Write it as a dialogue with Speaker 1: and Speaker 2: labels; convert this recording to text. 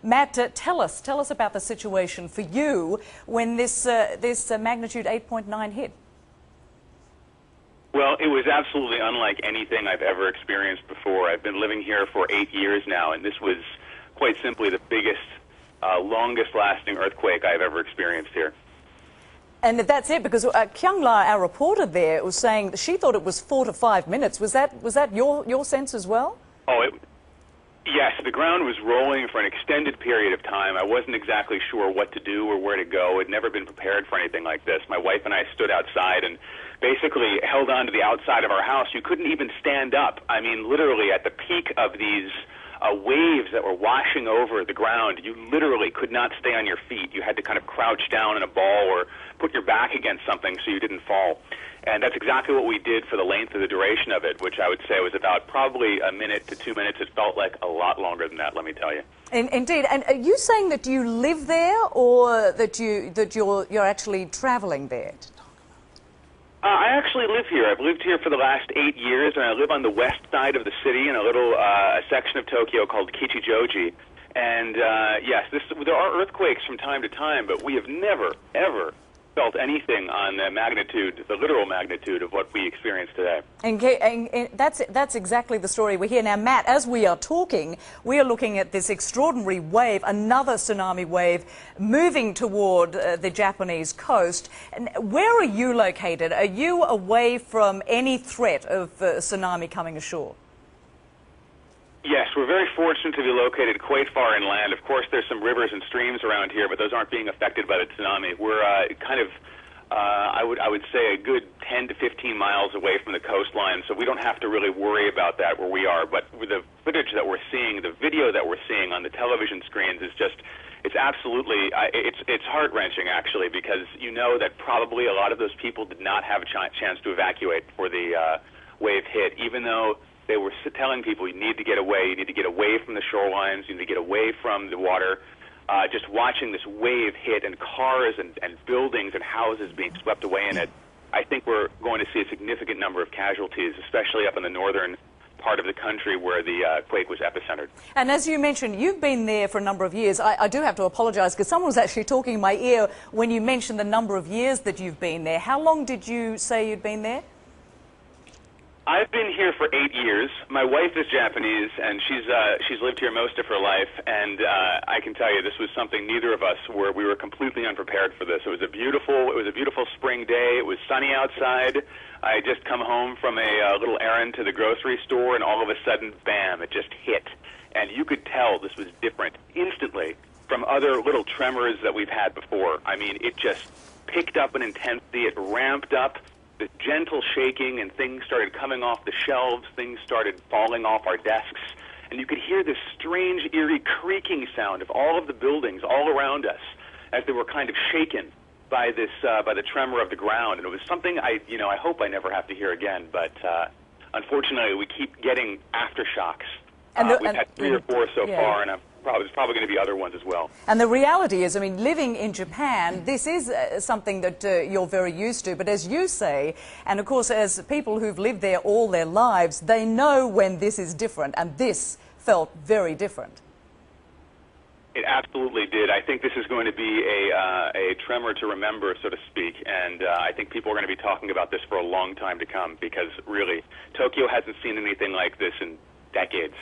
Speaker 1: Matt, tell us about the situation for you when this magnitude 8.9 hit.
Speaker 2: Well, it was absolutely unlike anything I've ever experienced before. I've been living here for 8 years now, and this was quite simply the biggest, longest-lasting earthquake I've ever experienced here.
Speaker 1: And that's it, because Kyung-la, our reporter there, was saying that she thought it was 4 to 5 minutes. Was that your sense as well?
Speaker 2: Oh, yes. The ground was rolling for an extended period of time. I wasn't exactly sure what to do or where to go. I'd never been prepared for anything like this. My wife and I stood outside and basically held on to the outside of our house. You couldn't even stand up. I mean, literally at the peak of these waves that were washing over the ground, you literally could not stay on your feet. You had to kind of crouch down in a ball or put your back against something so you didn't fall. And that's exactly what we did for the length of the duration of it, which I would say was about probably a minute to 2 minutes. It felt like a lot longer than that, let me tell you.
Speaker 1: Indeed. And are you saying that you live there, or that you're actually traveling there?
Speaker 2: I actually live here. I've lived here for the last 8 years, and I live on the west side of the city in a little section of Tokyo called Kichijoji. And yes, there are earthquakes from time to time, but we have never, ever felt anything on the magnitude, the literal magnitude of what we experience today.
Speaker 1: And that's exactly the story we hear. Now, Matt, as we are talking, we are looking at this extraordinary wave, another tsunami wave, moving toward the Japanese coast. And where are you located? Are you away from any threat of tsunami coming ashore?
Speaker 2: Yes, we're very fortunate to be located quite far inland. Of course, there's some rivers and streams around here, but those aren't being affected by the tsunami. We're kind of, I would say, a good 10 to 15 miles away from the coastline, so we don't have to really worry about that where we are. But with the footage that we're seeing, the video that we're seeing on the television screens is just, it's absolutely, it's heart-wrenching, actually, because you know that probably a lot of those people did not have a chance to evacuate before the wave hit, even though they were telling people, you need to get away from the shorelines, you need to get away from the water. Just watching this wave hit and cars and buildings and houses being swept away in it, I think we're going to see a significant number of casualties, especially up in the northern part of the country where the quake was epicentered.
Speaker 1: And as you mentioned, you've been there for a number of years. I do have to apologize because someone was actually talking in my ear when you mentioned the number of years that you've been there. How long did you say you'd been there?
Speaker 2: I've been here for 8 years. My wife is Japanese, and she's lived here most of her life. And I can tell you, this was something neither of us we were completely unprepared for this. It was a beautiful spring day. It was sunny outside. I had just come home from a little errand to the grocery store, and all of a sudden, bam! It just hit, and you could tell this was different instantly from other little tremors that we've had before. I mean, it just picked up in intensity. It ramped up. The gentle shaking, and things started coming off the shelves, things started falling off our desks, and you could hear this strange, eerie creaking sound of all of the buildings all around us as they were kind of shaken by this, by the tremor of the ground. And it was something I hope I never have to hear again, but unfortunately we keep getting aftershocks. We've had 3 or 4 so far, and there's probably going to be other ones as well.
Speaker 1: And the reality is, I mean, living in Japan, this is something that you're very used to. But as you say, and of course as people who've lived there all their lives, they know when this is different, and this felt very different.
Speaker 2: It absolutely did. I think this is going to be a tremor to remember, so to speak, and I think people are going to be talking about this for a long time to come, because really, Tokyo hasn't seen anything like this in decades.